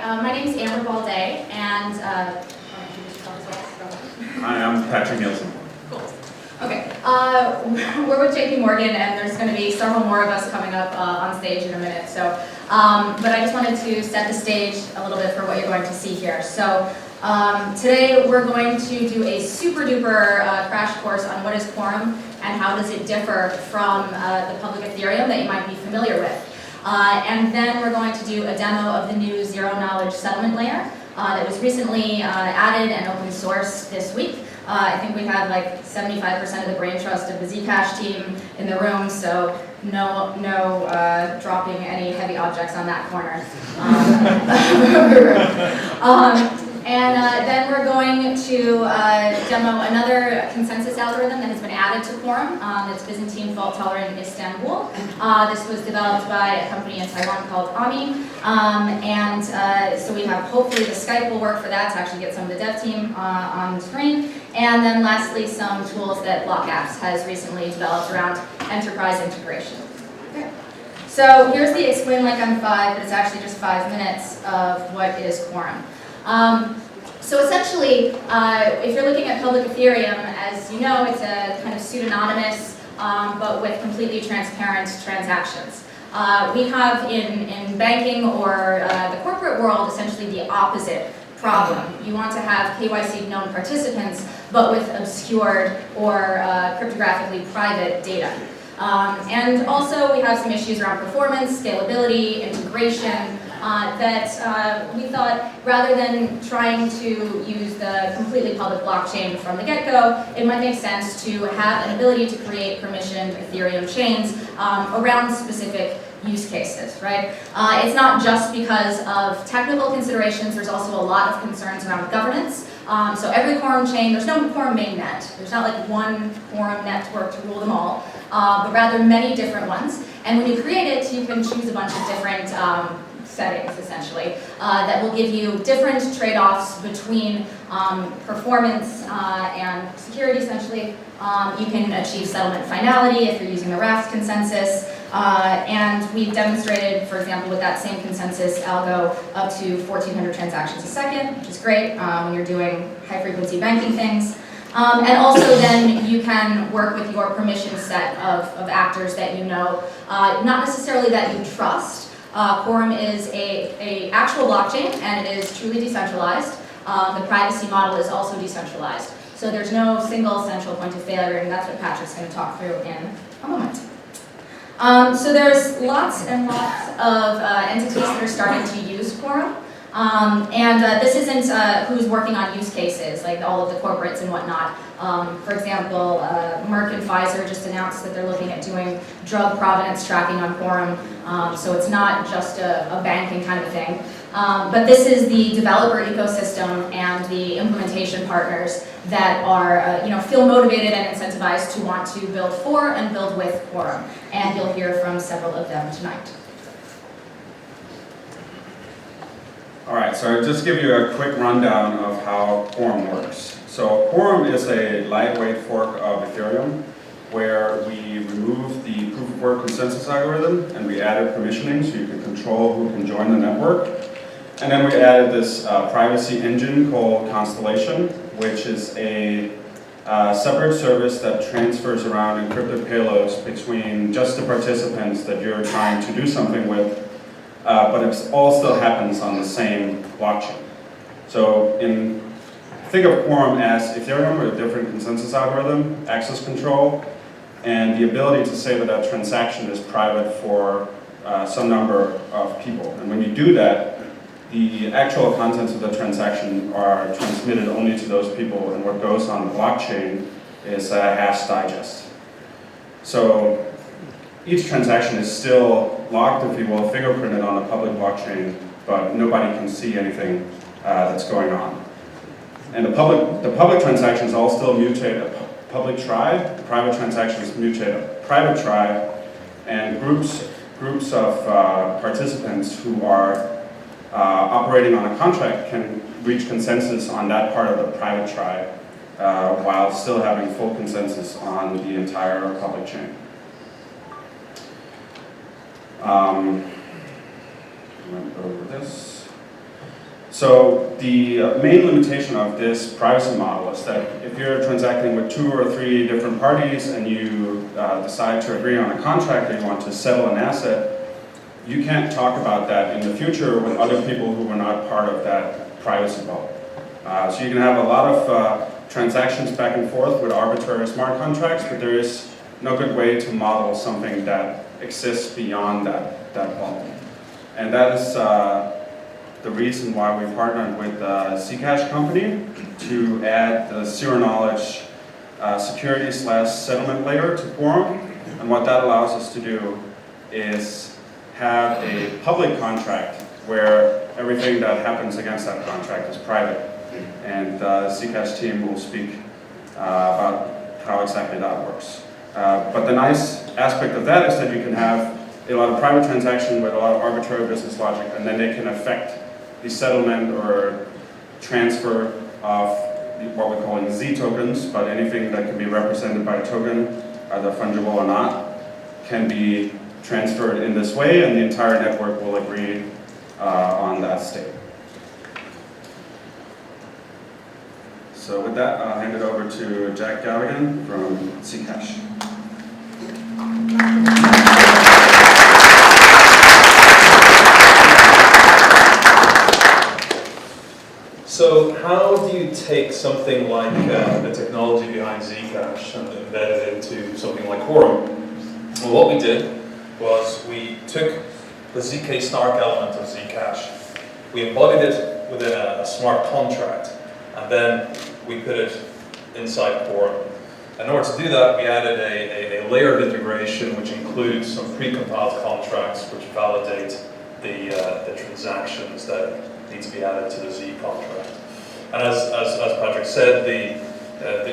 my name is Amber Balday, and Hi, I'm Patrick Nielsen. Cool. Okay, we're with JP Morgan, and there's going to be several more of us coming up on stage in a minute. So, but I just wanted to set the stage a little bit for what you're going to see here. So, today we're going to do a super duper crash course on what is Quorum and how does it differ from the public Ethereum that you might be familiar with. And then we're going to do a demo of the new zero-knowledge settlement layer that was recently added and open source this week. I think we had like 75% of the brain trust of the Zcash team in the room, so no dropping any heavy objects on that corner. And then we're going to demo another consensus algorithm that has been added to Quorum. It's Byzantine fault tolerant in Istanbul. This was developed by a company in Taiwan called Ami. So we have, hopefully the Skype will work for that to actually get some of the dev team on the screen. And then lastly, some tools that Block Apps has recently developed around enterprise integration. Okay. So here's the explain like I'm 5, but it's actually just 5 minutes of what is Quorum. So essentially, if you're looking at public Ethereum, as you know, it's a kind of pseudonymous, but with completely transparent transactions. We have in banking or the corporate world essentially the opposite problem. You want to have KYC known participants, but with obscured or cryptographically private data. And also we have some issues around performance, scalability, integration, that we thought rather than trying to use the completely public blockchain from the get-go, it might make sense to have an ability to create permissioned Ethereum chains around specific use cases, right? It's not just because of technical considerations, there's also a lot of concerns around governance. So every Quorum chain, there's no Quorum mainnet. There's not like one Quorum network to rule them all, but rather many different ones. And when you create it, you can choose a bunch of different settings, essentially, that will give you different trade-offs between performance and security, essentially. You can achieve settlement finality if you're using the Raft consensus. And we've demonstrated, for example, with that same consensus algo, up to 1,400 transactions a second, which is great when you're doing high-frequency banking things. And also then you can work with your permission set of actors that you know, not necessarily that you trust. Quorum is a actual blockchain, and it is truly decentralized. The privacy model is also decentralized. So there's no single central point of failure, and that's what Patrick's going to talk through in a moment. So there's lots and lots of entities that are starting to use Quorum. This isn't who's working on use cases, like all of the corporates and whatnot. For example, Merck and Pfizer just announced that they're looking at doing drug provenance tracking on Quorum, so it's not just a banking kind of thing. But this is the developer ecosystem and the implementation partners that are, feel motivated and incentivized to want to build for and build with Quorum. And you'll hear from several of them tonight. All right, so I'll just give you a quick rundown of how Quorum works. So Quorum is a lightweight fork of Ethereum where we remove the proof of work consensus algorithm and we added permissioning so you can control who can join the network. And then we added this privacy engine called Constellation, which is a separate service that transfers around encrypted payloads between just the participants that you're trying to do something with, but it all still happens on the same blockchain. So think of Quorum as Ethereum with a different consensus algorithm, access control, and the ability to say that a transaction is private for some number of people. And when you do that, the actual contents of the transaction are transmitted only to those people, and what goes on the blockchain is a hash digest. So each transaction is still logged, if you will, fingerprinted on a public blockchain, but nobody can see anything that's going on. And the public transactions all still mutate a public tribe, the private transactions mutate a private tribe, and groups of participants who are operating on a contract can reach consensus on that part of the private tribe while still having full consensus on the entire public chain. Over this. So the main limitation of this privacy model is that if you're transacting with 2 or 3 different parties and you decide to agree on a contract or you want to settle an asset, you can't talk about that in the future with other people who were not part of that privacy bubble. So you can have a lot of transactions back and forth with arbitrary smart contracts, but there is no good way to model something that exists beyond that bubble. And that is the reason why we partnered with the Zcash company to add the zero-knowledge security/settlement layer to Quorum. And what that allows us to do is have a public contract where everything that happens against that contract is private. And the Zcash team will speak about how exactly that works. But the nice aspect of that is that you can have a lot of private transaction with a lot of arbitrary business logic, and then they can affect the settlement or transfer of what we're calling Z tokens, but anything that can be represented by a token, either fungible or not, can be transferred in this way, and the entire network will agree on that state. So with that, I'll hand it over to Jack Galligan from Zcash. So how do you take something like the technology behind Zcash and embed it into something like Quorum? Well, what we did was we took the ZK snark element of Zcash, we embodied it within a smart contract, and then we put it inside Quorum. In order to do that, we added a layer of integration which includes some pre-compiled contracts which validate the transactions that need to be added to the Z contract. And as Patrick said,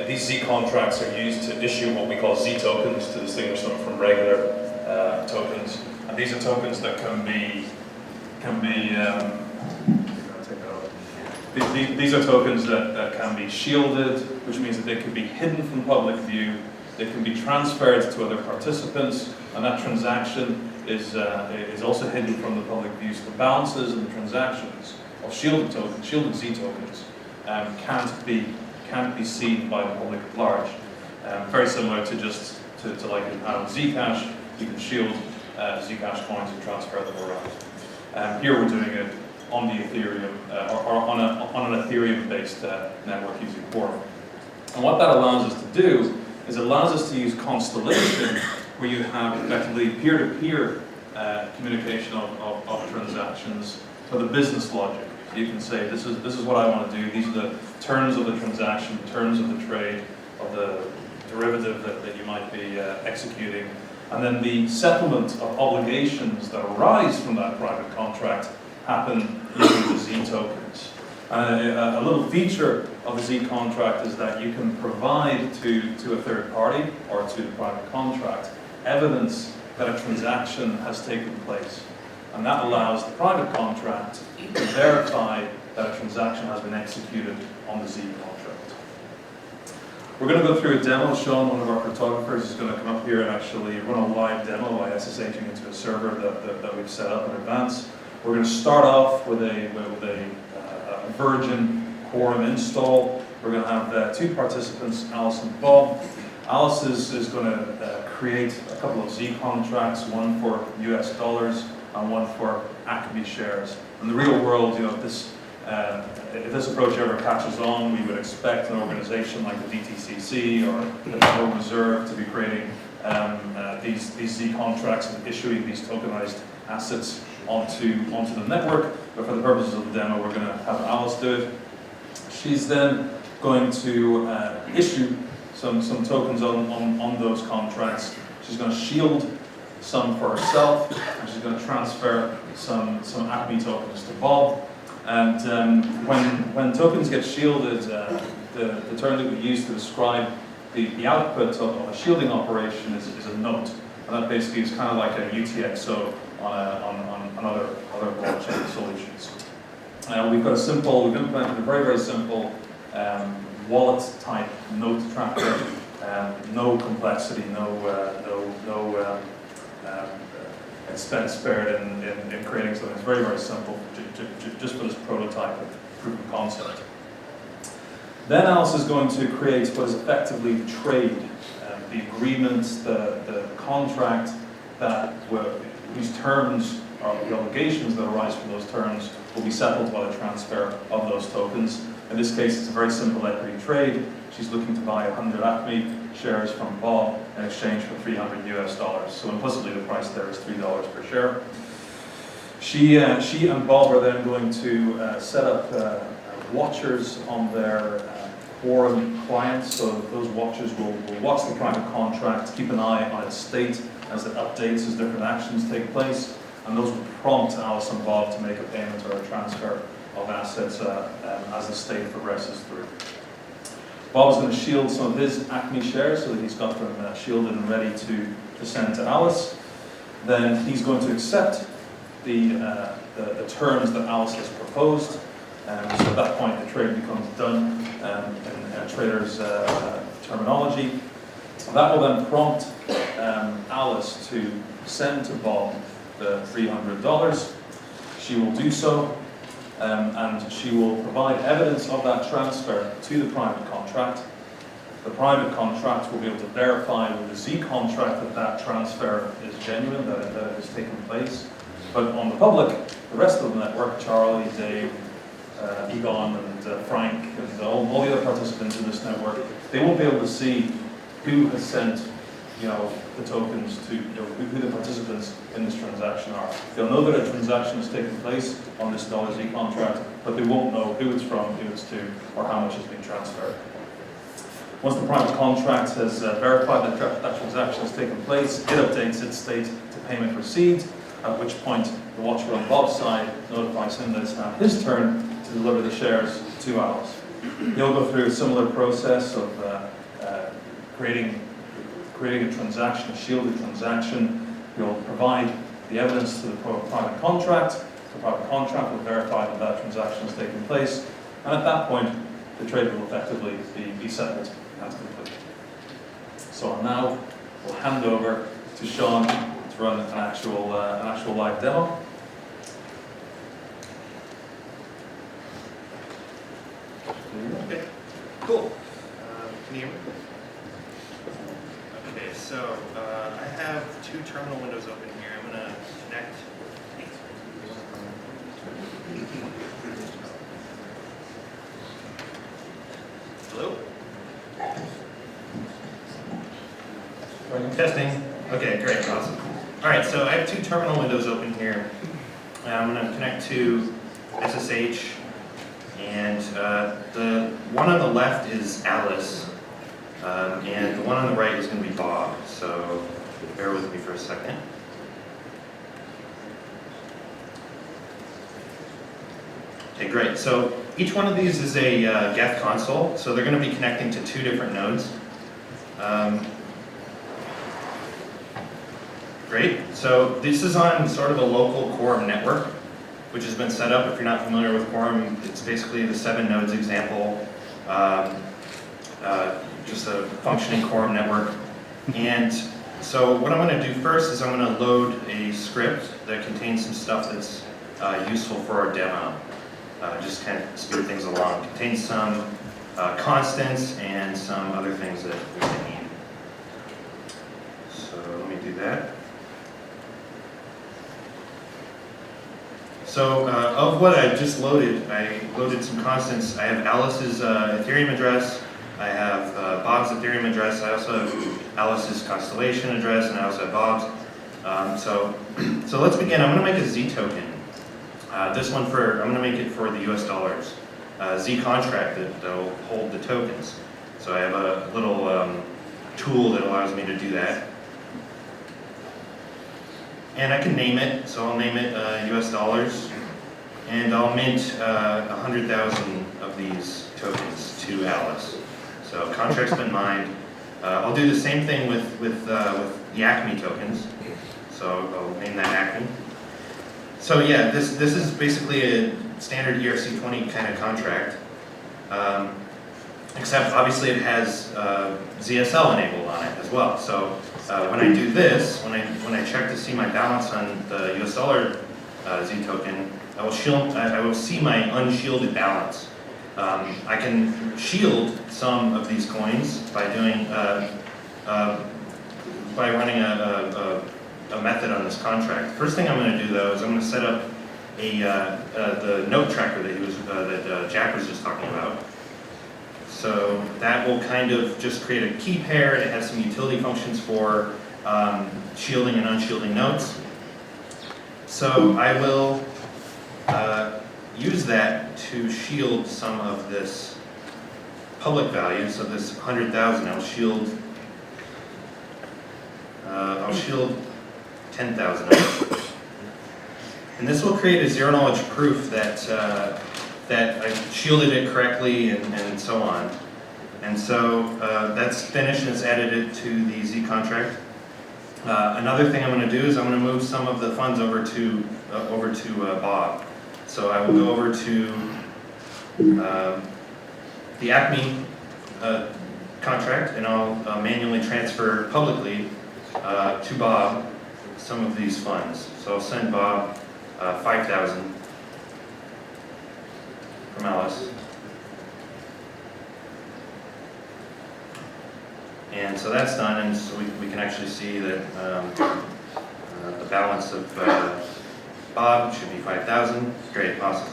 these Z contracts are used to issue what we call Z tokens to distinguish them from regular tokens. And these are tokens that these are tokens that can be shielded, which means that they can be hidden from public view, they can be transferred to other participants, and that transaction is also hidden from the public view. So the balances and the transactions of shielded tokens, shielded Z tokens, can't be seen by the public at large. Very similar to like in Zcash, you can shield Zcash coins and transfer them around. Here we're doing it on the Ethereum or on an Ethereum-based network using Quorum. And what that allows us to do is it allows us to use Constellation, where you have effectively peer-to-peer communication of transactions for the business logic. So you can say, this is what I want to do. These are the terms of the transaction, terms of the trade, of the derivative that you might be executing. And then the settlement of obligations that arise from that private contract happen using the Z tokens. A little feature of the Z contract is that you can provide to a third party or to the private contract evidence that a transaction has taken place. And that allows the private contract to verify that a transaction has been executed on the Z contract. We're going to go through a demo. Sean, one of our cryptographers, is going to come up here and actually run a live demo by SSHing into a server that we've set up in advance. We're going to start off with a Virgin Quorum install. We're going to have 2 participants, Alice and Bob. Alice is going to create a couple of Z contracts, one for US dollars and one for Acme shares. In the real world, if this approach ever catches on, we would expect an organization like the DTCC or the Federal Reserve to be creating these Z contracts and issuing these tokenized assets onto the network. But for the purposes of the demo, we're going to have Alice do it. She's then going to issue some tokens on those contracts. She's going to shield some for herself, and she's going to transfer some Acme tokens to Bob. And when tokens get shielded, the term that we use to describe the output of a shielding operation is a note. And that basically is kind of like a UTXO on other blockchain solutions. We've implemented a very, very simple wallet type note tracker, no complexity, no expense spared in creating something. It's very, very simple, just for this prototype of proof of concept. Then Alice is going to create what is effectively trade, the agreement, the contract whose terms, or the obligations that arise from those terms, will be settled by the transfer of those tokens. In this case, it's a very simple equity trade. She's looking to buy 100 Acme shares from Bob in exchange for $300 US. So implicitly, the price there is $3 per share. She and Bob are then going to set up watchers on their Quorum clients. So those watchers will watch the private contract, keep an eye on its state as it updates, as different actions take place, and those will prompt Alice and Bob to make a payment or a transfer of assets as the state progresses through. Bob is going to shield some of his Acme shares so that he's got them shielded and ready to send to Alice. Then he's going to accept the terms that Alice has proposed. So at that point, the trade becomes done in a trader's terminology. That will then prompt Alice to send to Bob the $300. She will do so, and she will provide evidence of that transfer to the private contract. The private contract will be able to verify with the Z contract that that transfer is genuine, that it has taken place. But on the public, the rest of the network, Charlie, Dave, Egon, and Frank, and all the other participants in this network, they won't be able to see who has sent, the tokens to, who the participants in this transaction are. They'll know that a transaction has taken place on this $Z contract, but they won't know who it's from, who it's to, or how much has been transferred. Once the private contract has verified that that transaction has taken place, it updates its state to payment received, at which point the watcher on Bob's side notifies him that it's now his turn to deliver the shares to Alice. He'll go through a similar process of creating a transaction, a shielded transaction. He'll provide the evidence to the private contract. The private contract will verify that that transaction has taken place, and at that point, the trade will effectively be settled and complete. So now we'll hand over to Sean to run an actual live demo. Okay, cool. Can you hear me? Okay, so I have two terminal windows open here. I'm going to connect. Hello? Testing. Okay, great, awesome. All right, so I have two terminal windows open here. I'm going to connect to SSH. And the one on the left is Alice, and the one on the right is going to be Bob. So bear with me for a second. Okay, great. So each one of these is a Geth console, so they're going to be connecting to two different nodes. Great. So this is on sort of a local Quorum network, which has been set up. If you're not familiar with Quorum, it's basically the 7 nodes example, just a functioning Quorum network. And so what I'm going to do first is I'm going to load a script that contains some stuff that's useful for our demo. Just kind of speed things along. It contains some constants and some other things that we need. So let me do that. So of what I just loaded, I loaded some constants. I have Alice's Ethereum address. I have Bob's Ethereum address. I also have Alice's Constellation address, and I also have Bob's. So let's begin. I'm going to make a Z token. This one I'm going to make it for the US dollars. Z contract that will hold the tokens. So I have a little tool that allows me to do that. And I can name it, so I'll name it US dollars, and I'll mint 100,000 of these tokens to Alice. So contract's been mined. I'll do the same thing with the Acme tokens. So I'll name that Acme. So yeah, this is basically a standard ERC20 kind of contract. except obviously it has ZSL enabled on it as well. So when I do this, when I check to see my balance on the US dollar Z token, I will see my unshielded balance. I can shield some of these coins by doing by running a method on this contract. First thing I'm going to do though is I'm going to set up the note tracker that Jack was just talking about. So that will kind of just create a key pair. It has some utility functions for shielding and unshielding notes. So I will use that to shield some of this public value. So this 100,000, I'll shield 10,000 of it. And this will create a zero knowledge proof that that I shielded it correctly and so on. And so that's finished and it's added it to the Z contract. Another thing I'm going to do is I'm going to move some of the funds over to Bob. So I will go over to the Acme contract, and I'll manually transfer publicly to Bob some of these funds. So I'll send Bob 5,000 from Alice. And so that's done, and so we can actually see that the balance of Bob should be 5,000. Great, awesome.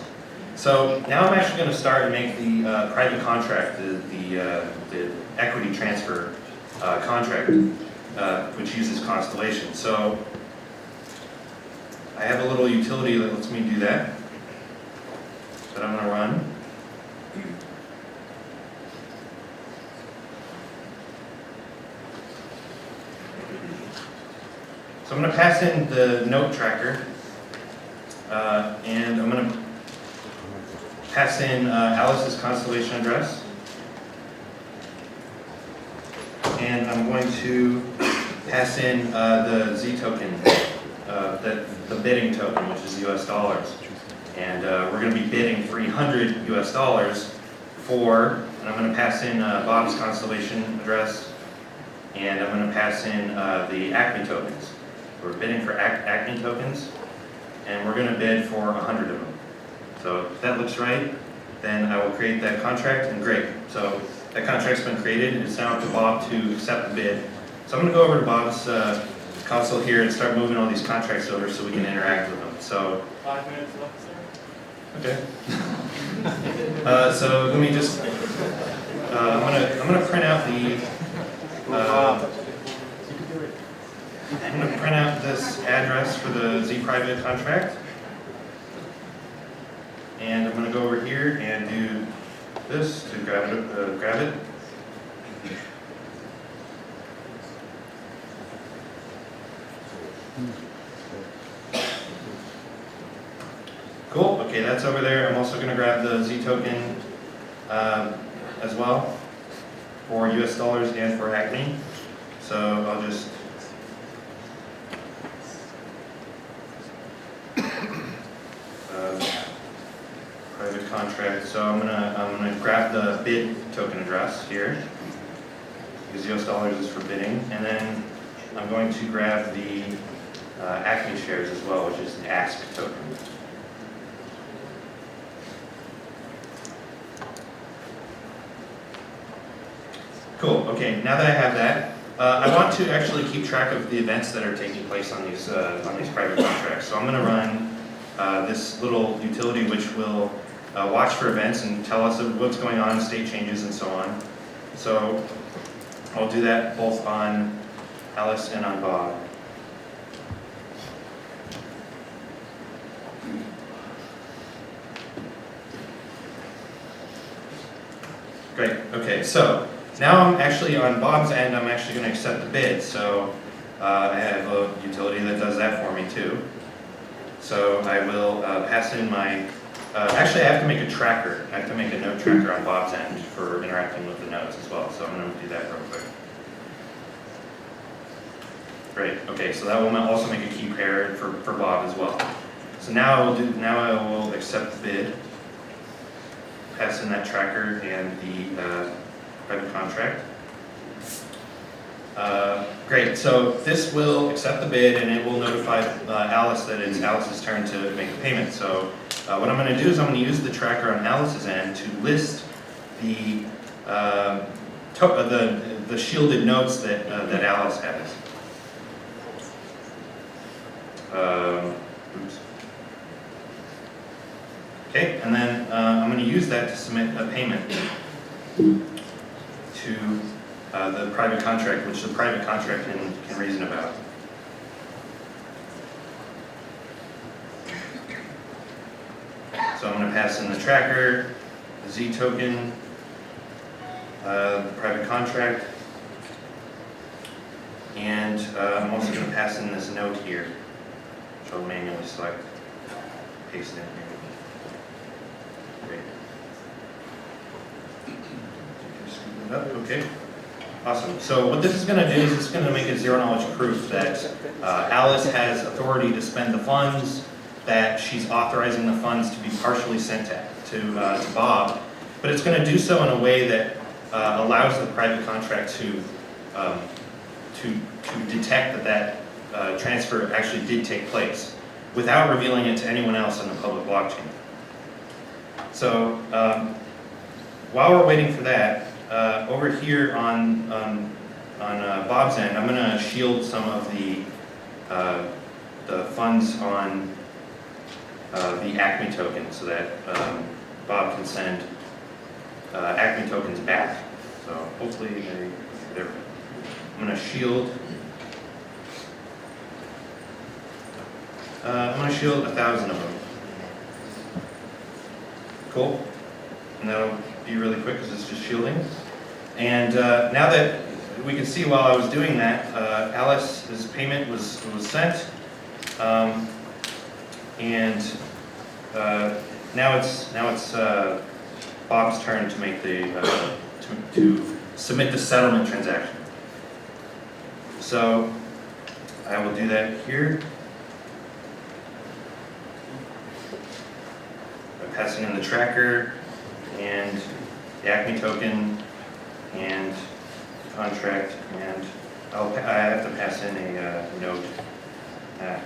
So now I'm actually going to start and make the private contract, the equity transfer contract, which uses Constellation. So I have a little utility that lets me do that I'm going to run. So I'm going to pass in the note tracker, and I'm going to pass in Alice's Constellation address, and I'm going to pass in the Z token, the bidding token, which is US dollars. And we're going to be bidding 300 US dollars for, and I'm going to pass in Bob's Constellation address, and I'm going to pass in the Acme tokens. We're bidding for Acme tokens, and we're going to bid for 100 of them. So if that looks right, then I will create that contract, and great. So that contract's been created, and it's now up to Bob to accept the bid. So I'm going to go over to Bob's console here and start moving all these contracts over so we can interact with them. So 5 minutes left, sir. okay. So let me just. I'm gonna print out the. I'm gonna print out this address for the Z private contract, and I'm gonna go over here and do this to grab it. Cool, okay, that's over there. I'm also going to grab the Z token as well for US dollars and for Acme. So I'll just private contract. So I'm gonna grab the bid token address here because US dollars is for bidding, and then I'm going to grab the Acme shares as well, which is the ask token. Cool, okay, now that I have that, I want to actually keep track of the events that are taking place on these private contracts. So I'm going to run this little utility which will watch for events and tell us what's going on, state changes, and so on. So I'll do that both on Alice and on Bob. Great, okay, so now I'm actually on Bob's end, I'm actually going to accept the bid. So I have a utility that does that for me too. So I will pass in my, actually I have to make a tracker. I have to make a note tracker on Bob's end for interacting with the notes as well. So I'm going to do that real quick. Great, okay, so that will also make a key pair for Bob as well. So now I will accept the bid, pass in that tracker and the private contract. Great, so this will accept the bid and it will notify Alice that it's Alice's turn to make the payment. So what I'm going to do is I'm going to use the tracker on Alice's end to list the shielded notes that that Alice has. Oops. Okay, and then I'm going to use that to submit a payment to the private contract, which the private contract can reason about. So I'm going to pass in the tracker, the Z token, the private contract, and I'm also going to pass in this note here, which I'll manually select, paste in here. Great. Scoop it up, okay. Awesome. So what this is going to do is it's going to make a zero knowledge proof that Alice has authority to spend the funds, that she's authorizing the funds to be partially sent to Bob, but it's going to do so in a way that allows the private contract to detect that transfer actually did take place without revealing it to anyone else in the public blockchain. So while we're waiting for that, over here on Bob's end, I'm going to shield some of the funds on the Acme token so that Bob can send Acme tokens back. So hopefully they're I'm going to shield. I'm going to shield 1,000 of them. Cool. And that'll be really quick because it's just shielding. And now that we can see while I was doing that, Alice's payment was sent, and now it's Bob's turn to make the to submit the settlement transaction. So I will do that here. By passing in the tracker and the Acme token and contract, and I have to pass in a note. Let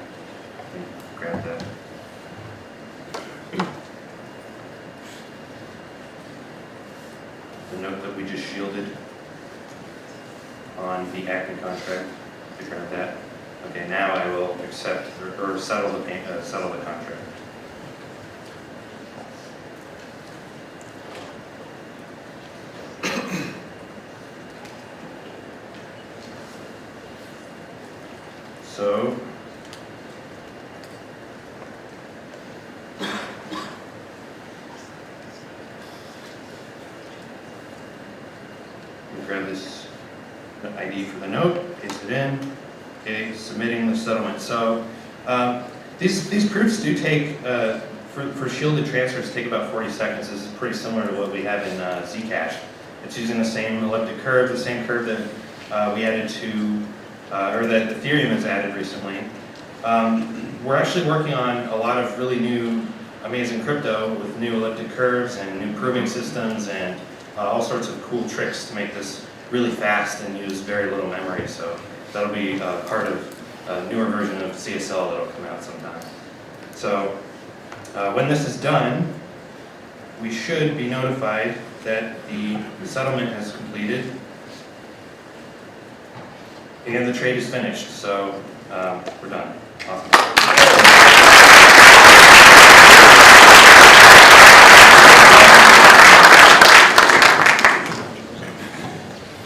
me grab that. The note that we just shielded on the Acme contract. To grab that. Okay, now I will accept or settle the contract. So we'll grab this ID for the note, paste it in. Okay, submitting the settlement. So these proofs do take, for shielded transfers, take about 40 seconds. This is pretty similar to what we have in Zcash. It's using the same elliptic curve, the same curve that we added to, or that Ethereum has added recently. We're actually working on a lot of really new, amazing crypto with new elliptic curves and new proving systems and all sorts of cool tricks to make this really fast and use very little memory. So that'll be part of a newer version of CSL that'll come out sometime. So when this is done, we should be notified that the settlement has completed and the trade is finished. So we're done. Awesome.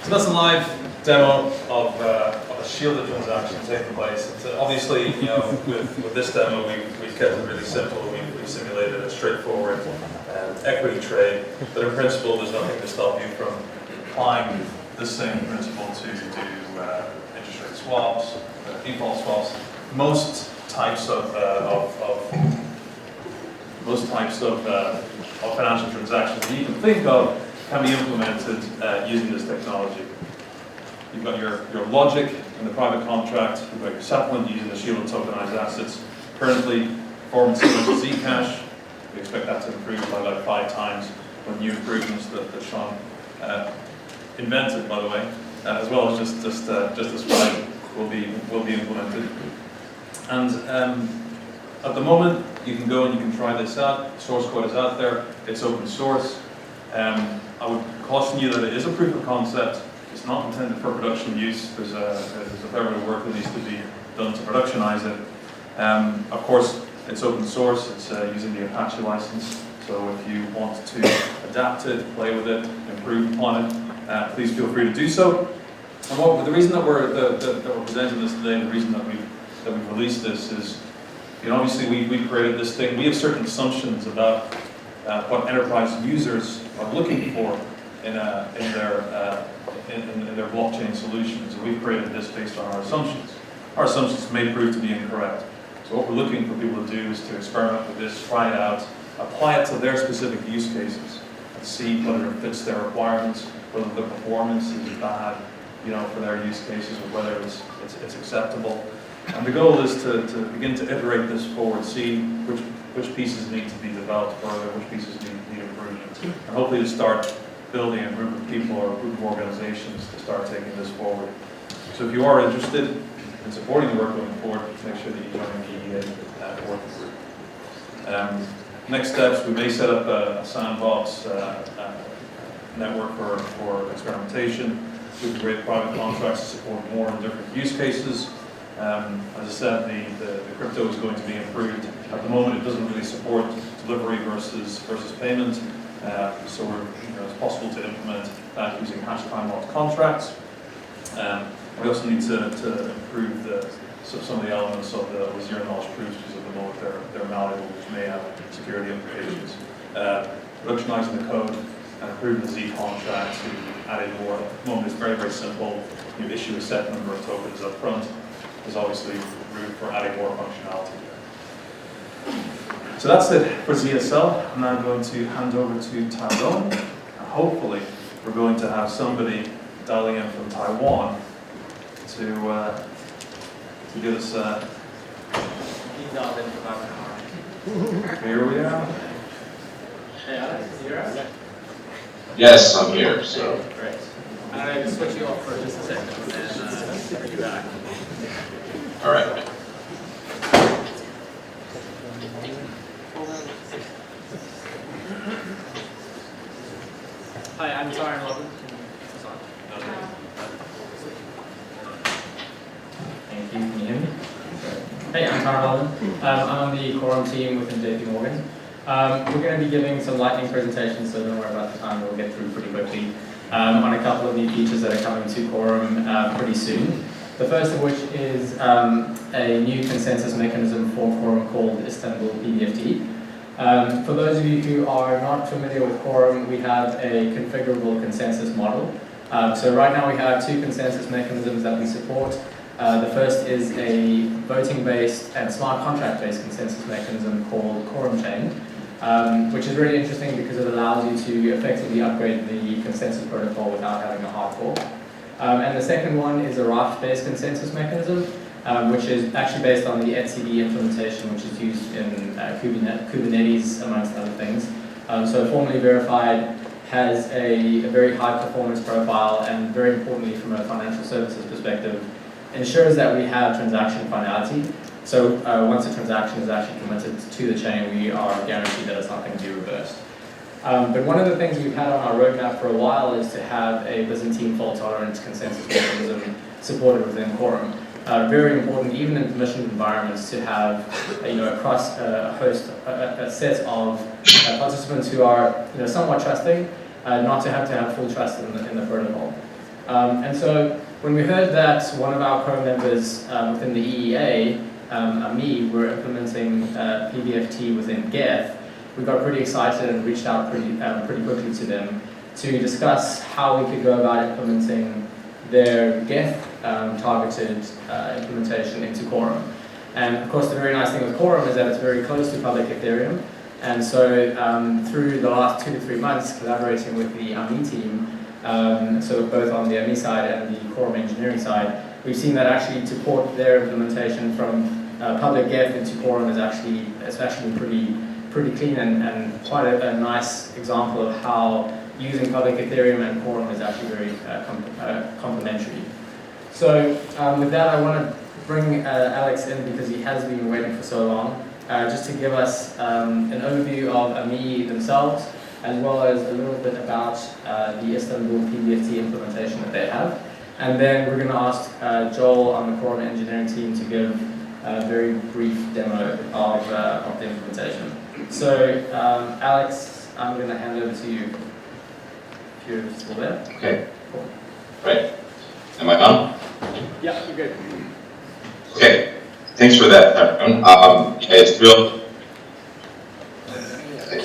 So that's a live demo of a shielded transaction taking place. Obviously, you know, with this demo, we've kept it really simple. We've simulated a straightforward equity trade, but in principle, there's nothing to stop you from applying the same principle to do interest rate swaps, default swaps. Most types of financial transactions that you can think of can be implemented using this technology. You've got your logic in the private contract, you've got your settlement using the shielded tokenized assets. Currently, performance similar to Zcash. We expect that to improve by about 5 times with new improvements that Sean invented, by the way, as well as just described, will be implemented. And at the moment, you can go and you can try this out. Source code is out there. It's open source. I would caution you that it is a proof of concept. It's not intended for production use. There's a fair bit of work that needs to be done to productionize it. Of course, it's open source. It's using the Apache license. So if you want to adapt it, play with it, improve upon it, please feel free to do so. And the reason that we're presenting this today, and the reason that we've released this is, obviously we created this thing. We have certain assumptions about what enterprise users are looking for in their blockchain solutions. And we've created this based on our assumptions. Our assumptions may prove to be incorrect. So what we're looking for people to do is to experiment with this, try it out, apply it to their specific use cases, and see whether it fits their requirements, whether the performance is bad, for their use cases, or whether it's acceptable. And the goal is to begin to iterate this forward, see which pieces need to be developed further, which pieces need improvement, and hopefully to start building a group of people or a group of organizations to start taking this forward. So if you are interested in supporting the work going forward, make sure that you join the eea-eth working group. Next steps, we may set up a sandbox network for experimentation. We can create private contracts to support more and different use cases. As I said, the crypto is going to be improved. At the moment, it doesn't really support delivery versus payment. So it's possible to implement that using hash time locked contracts. We also need to improve some of the elements of the zero knowledge proofs, because at the moment they're malleable, which may have security implications. Productionizing the code and improving the Z contract to add in more. At the moment, it's very, very simple. You issue a set number of tokens up front. There's obviously room for adding more functionality there. So that's it for ZSL. I'm now going to hand over to Tyrone. And hopefully, we're going to have somebody dialing in from Taiwan to give us Here we are. Hey, Alex, you're out? Yes, I'm here, so. Great. I'm going to switch you off for just a second and then bring you back. All right. Hi, I'm Tyron Logan. Thank you. Can you hear me? Hey, I'm Tyron Logan. I'm on the Quorum team within JP Morgan. We're going to be giving some lightning presentations, so don't worry about the time. We'll get through pretty quickly on a couple of new features that are coming to Quorum pretty soon. The first of which is a new consensus mechanism for Quorum called Istanbul BFT. For those of you who are not familiar with Quorum, we have a configurable consensus model. So right now we have two consensus mechanisms that we support. The first is a voting-based and smart contract-based consensus mechanism called Quorum Chain, which is really interesting because it allows you to effectively upgrade the consensus protocol without having a hard fork. And the second one is a raft-based consensus mechanism, which is actually based on the etcd implementation, which is used in Kubernetes, amongst other things. So formally verified, has a very high performance profile, and very importantly from a financial services perspective, ensures that we have transaction finality. So once a transaction is actually committed to the chain, we are guaranteed that it's not going to be reversed. But one of the things we've had on our roadmap for a while is to have a Byzantine fault-tolerant consensus mechanism supported within Quorum. Very important, even in permissioned environments, to have across a set of participants who are somewhat trusting, not to have full trust in the protocol. And so when we heard that one of our Quorum members within the EEA, me, were implementing PBFT within eea-eth, we got pretty excited and reached out pretty quickly to them to discuss how we could go about implementing their eea-eth targeted implementation into Quorum. And of course, the very nice thing with Quorum is that it's very close to public Ethereum. And so through the last 2 to 3 months, collaborating with the AMI team, so both on the AMI side and the Quorum engineering side, we've seen that actually to port their implementation from public eea-eth into Quorum is actually pretty clean and quite a nice example of how using public Ethereum and Quorum is actually very complementary. So with that, I want to bring Alex in because he has been waiting for so long, just to give us an overview of eea themselves, as well as a little bit about the Istanbul BFT implementation that they have. And then we're going to ask Joel on the Quorum engineering team to give a very brief demo of the implementation. So Alex, I'm going to hand over to you, if you're still there. Okay. Cool. Right. Am I on? Yeah, you're good. Okay. Thanks for that, Tyrone. Yeah, it's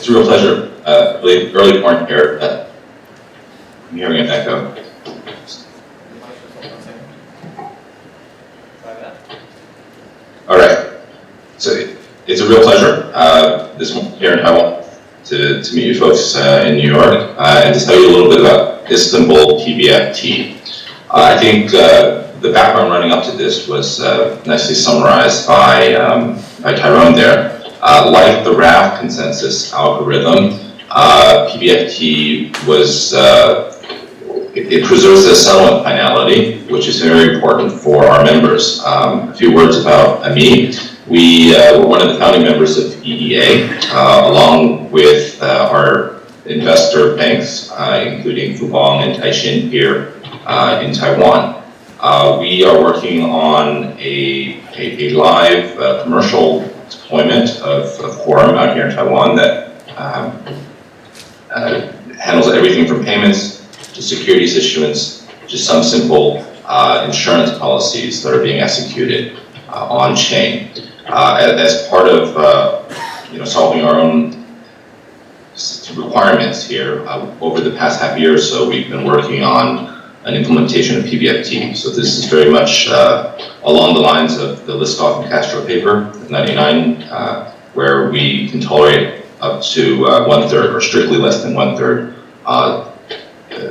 a real pleasure. Really early point here. I'm hearing an echo. All right. So it's a real pleasure this one here in Taiwan to meet you folks in New York and to tell you a little bit about Istanbul BFT. I think the background running up to this was nicely summarized by Tyrone there. Like the RAF consensus algorithm, PBFT was it preserves the settlement finality, which is very important for our members. A few words about eea. We were one of the founding members of EEA, along with our investor banks, including Fubon and Taishin here in Taiwan. We are working on a live commercial deployment of Quorum out here in Taiwan that handles everything from payments to securities issuance to some simple insurance policies that are being executed on chain. As part of solving our own requirements here, over the past half year or so, we've been working on an implementation of PBFT. So this is very much along the lines of the Liskov and Castro paper of '99, where we can tolerate up to 1/3 or strictly less than 1/3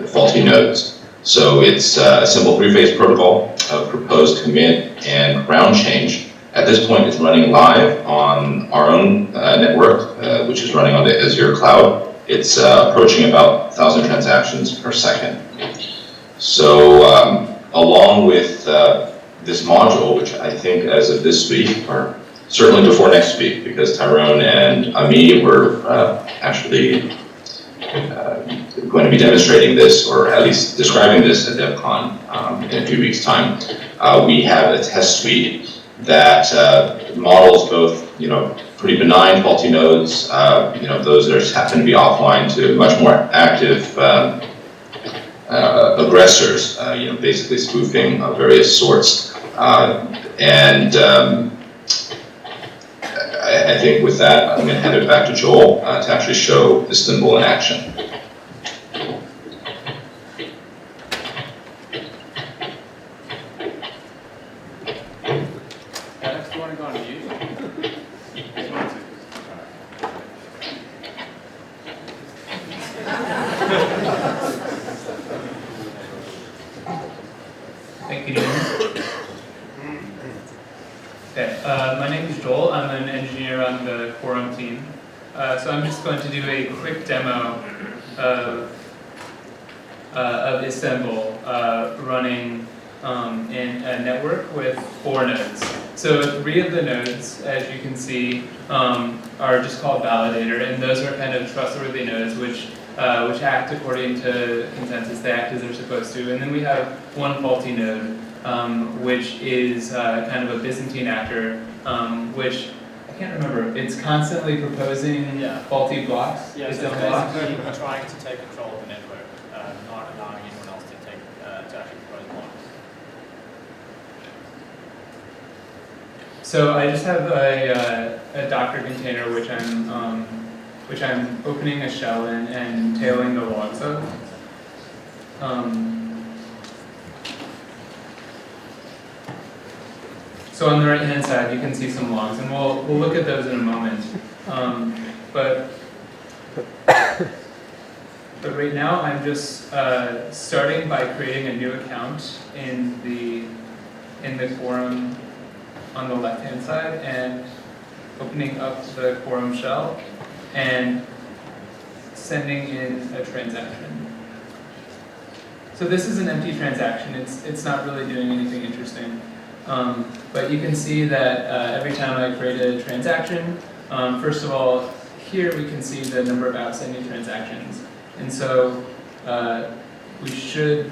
faulty nodes. So it's a simple three-phase protocol of proposed commit and ground change. At this point, it's running live on our own network, which is running on the Azure cloud. It's approaching about 1,000 transactions per second. So along with this module, which I think as of this week, or certainly before next week, because Tyrone and eea were actually going to be demonstrating this, or at least describing this at DevCon in a few weeks' time, we have a test suite that models both, pretty benign faulty nodes, those that happen to be offline, to much more active aggressors, basically spoofing of various sorts. I think with that, I'm going to hand it back to Joel to actually show Istanbul in action. Alex, do you want to go on mute? Thank you, Jim. Okay, my name is Joel. I'm an engineer on the Quorum team. So I'm just going to do a quick demo of Istanbul running in a network with 4 nodes. So 3 of the nodes, as you can see, are just called validator, and those are kind of trustworthy nodes which act according to consensus. They act as they're supposed to. And then we have one faulty node, which is kind of a Byzantine actor, which I can't remember. It's constantly proposing faulty blocks. Yeah, so it's basically trying to take control of the network, not allowing anyone else to actually propose blocks. So I just have a Docker container which I'm opening a shell in and tailing the logs of. So on the right-hand side, you can see some logs, and we'll look at those in a moment. But right now, I'm just starting by creating a new account in the Quorum on the left-hand side, and opening up the Quorum shell and sending in a transaction. So this is an empty transaction. It's not really doing anything interesting. But you can see that every time I create a transaction, first of all, here we can see the number of outstanding transactions. And so we should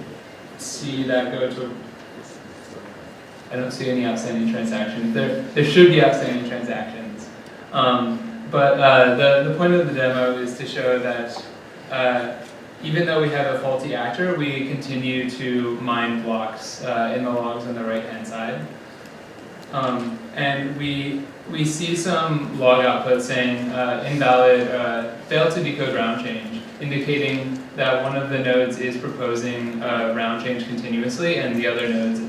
see that go to, I don't see any outstanding transactions. There should be outstanding transactions. But the point of the demo is to show that even though we have a faulty actor, we continue to mine blocks in the logs on the right-hand side. And we see some log output saying invalid, failed to decode round change, indicating that one of the nodes is proposing round change continuously, and the other nodes,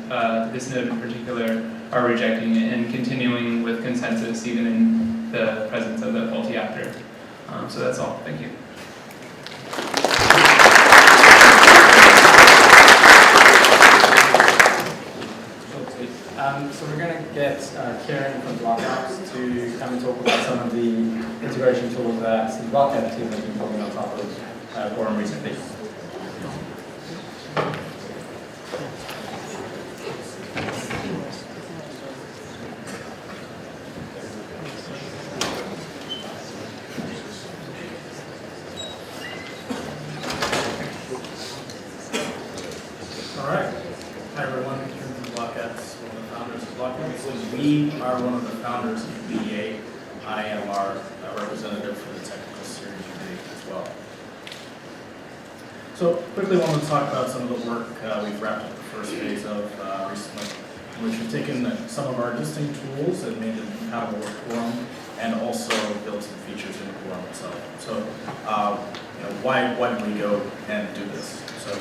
this node in particular, are rejecting it and continuing with consensus even in the presence of the faulty actor. So that's all. Thank you. So we're going to get Kieran from Blockout to come and talk about some of the integration tools that the Blockout team has been building on top of Quorum recently. We are one of the founders of eea-eth. I am our representative for the technical steering committee as well. So quickly I want to talk about some of the work we've wrapped up the first phase of recently, in which we've taken some of our existing tools and made them compatible with Quorum, and also built some features in Quorum itself. So why did we go and do this? So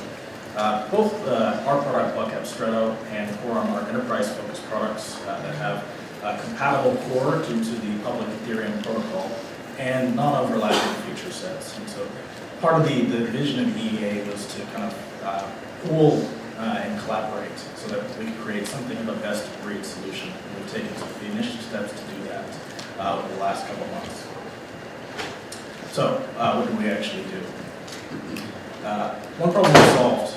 both our product, Block Streto, and Quorum are enterprise-focused products that have a compatible core due to the public Ethereum protocol and non-overlapping feature sets. And so part of the vision of eea was to kind of pool and collaborate so that we could create something of a best-of-breed solution. And we've taken some of the initial steps to do that over the last couple of months. So what did we actually do? One problem we solved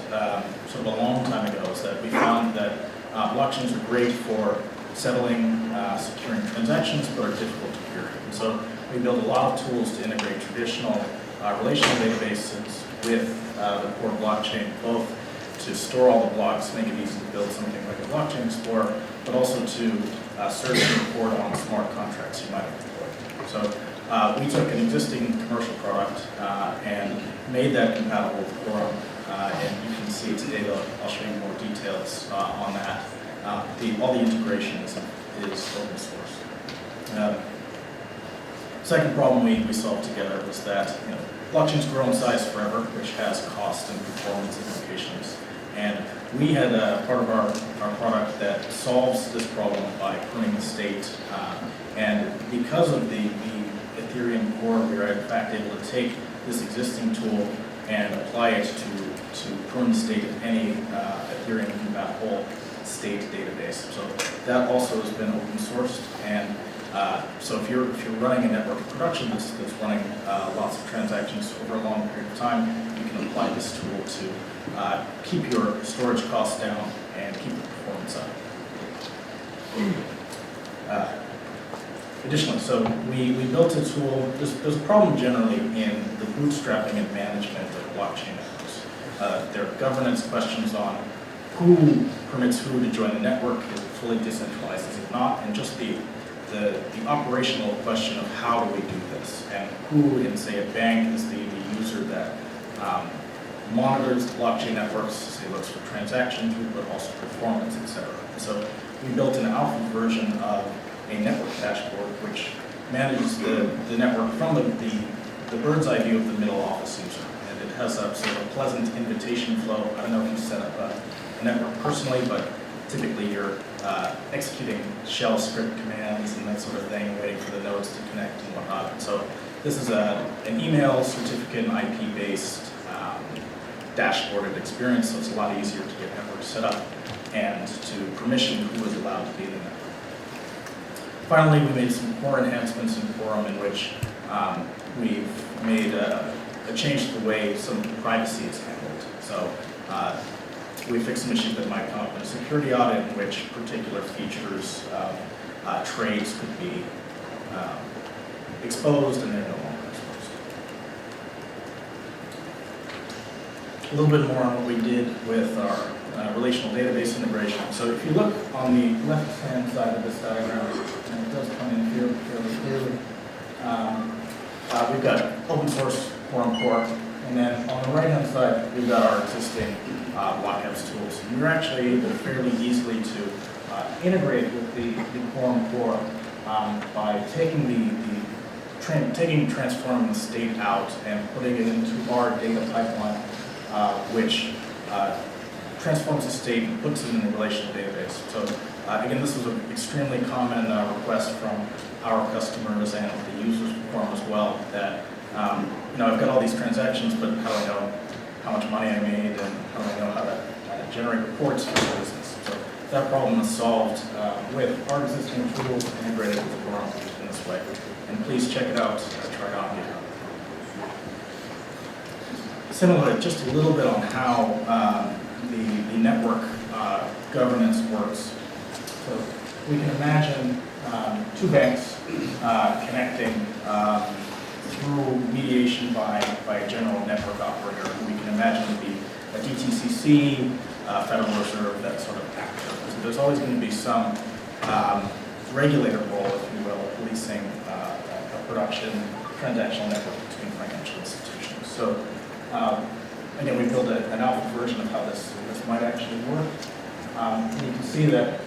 sort of a long time ago is that we found that blockchains are great for settling, securing transactions, but are difficult to query. And so we built a lot of tools to integrate traditional relational databases with the core blockchain, both to store all the blocks, make it easy to build something like a blockchain explorer, but also to search and report on smart contracts you might have deployed. So we took an existing commercial product and made that compatible with Quorum, and you can see today, I'll show you more details on that. All the integration is open source. Second problem we solved together was that blockchains grow in size forever, which has cost and performance implications. And we had a part of our product that solves this problem by pruning the state. And because of the Ethereum core, we are in fact able to take this existing tool and apply it to prune the state of any Ethereum compatible state database. So that also has been open sourced, and so if you're running a network of production that's running lots of transactions over a long period of time, you can apply this tool to keep your storage costs down and keep the performance up. Additionally, so we built a tool. There's a problem generally in the bootstrapping and management of blockchain networks. There are governance questions on who permits who to join the network. Is it fully decentralized? Is it not? And just the operational question of how do we do this, and who in, say, a bank is the user that monitors the blockchain networks, say looks for transaction but also performance, etc. So we built an alpha version of a network dashboard which manages the network from the bird's eye view of the middle office user. And it has a sort of a pleasant invitation flow. I don't know if you set up a network personally, but typically you're executing shell script commands and that sort of thing, waiting for the nodes to connect and whatnot. And so this is an email certificate and IP-based dashboarded experience, so it's a lot easier to get networks set up and to permission who is allowed to be in the network. Finally, we made some core enhancements in Quorum in which we've made a change to the way some privacy is handled. So we fix some issues that might come up in a security audit in which particular features of trades could be exposed and they're no longer exposed. A little bit more on what we did with our relational database integration. So if you look on the left-hand side of this diagram, and it does come in here fairly clearly, we've got open source Quorum core, and then on the right-hand side, we've got our existing blockhouse tools. And we're actually able fairly easily to integrate with the Quorum core by taking transforming the state out and putting it into our data pipeline, which transforms the state and puts it in a relational database. So again, this was an extremely common request from our customers and the users of Quorum as well, that I've got all these transactions, but how do I know how much money I made, and how do I know how to generate reports for the business? So that problem is solved with our existing tools integrated with Quorum in this way. And please check it out, try it on GitHub. Similarly, just a little bit on how the network governance works. So we can imagine two banks connecting through mediation by a general network operator. We can imagine it would be a DTCC, Federal Reserve, that sort of actor. So there's always going to be some regulator role, if you will, policing a production transactional network between financial institutions. So again, we built an alpha version of how this might actually work. And you can see that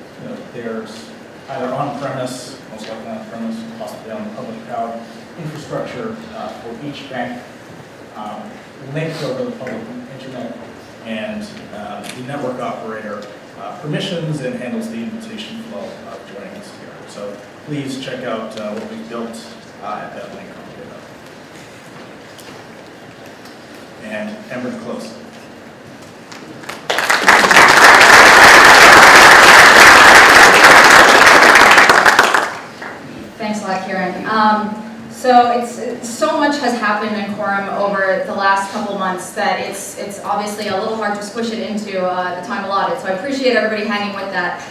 there's either on-premise, most likely on-premise, possibly on the public cloud infrastructure for each bank, linked over the public internet, and the network operator permissions and handles the invitation flow of joining us here. So please check out what we built at that link on GitHub. And Ember to close. Thanks a lot, Kieran. So so much has happened in Quorum over the last couple months that it's obviously a little hard to squish it into the time allotted. So I appreciate everybody hanging with that.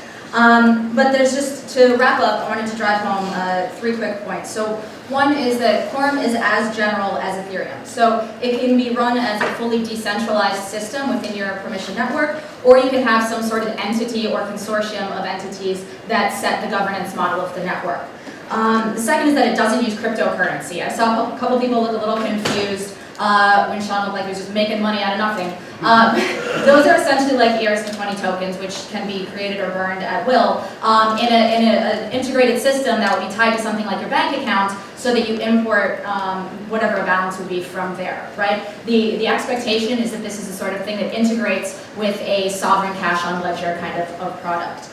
But there's just, to wrap up, I wanted to drive home 3 quick points. So one is that Quorum is as general as Ethereum. So it can be run as a fully decentralized system within your permission network, or you can have some sort of entity or consortium of entities that set the governance model of the network. The second is that it doesn't use cryptocurrency. I saw a couple people look a little confused when Sean looked like he was just making money out of nothing. Those are essentially like ERC20 tokens, which can be created or burned at will in an integrated system that would be tied to something like your bank account, so that you import whatever a balance would be from there, right? The expectation is that this is the sort of thing that integrates with a sovereign cash on ledger kind of product.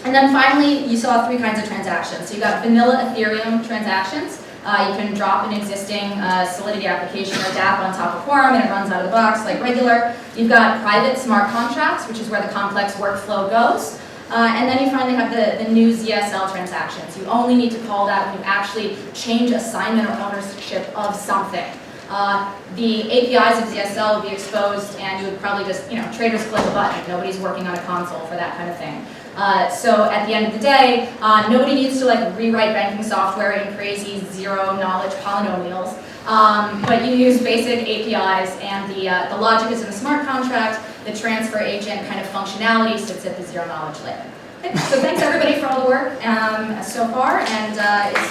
And then finally, you saw 3 kinds of transactions. So you got vanilla Ethereum transactions. You can drop an existing Solidity application or dApp on top of Quorum and it runs out of the box like regular. You've got private smart contracts, which is where the complex workflow goes. And then you finally have the new ZSL transactions. You only need to call that when you actually change assignment or ownership of something. The APIs of ZSL would be exposed and you would probably just, traders click a button. Nobody's working on a console for that kind of thing. So at the end of the day, nobody needs to rewrite banking software in crazy zero-knowledge polynomials. But you use basic APIs, and the logic is in a smart contract. The transfer agent kind of functionality sits at the zero-knowledge layer. Okay, so thanks everybody for all the work so far, and it's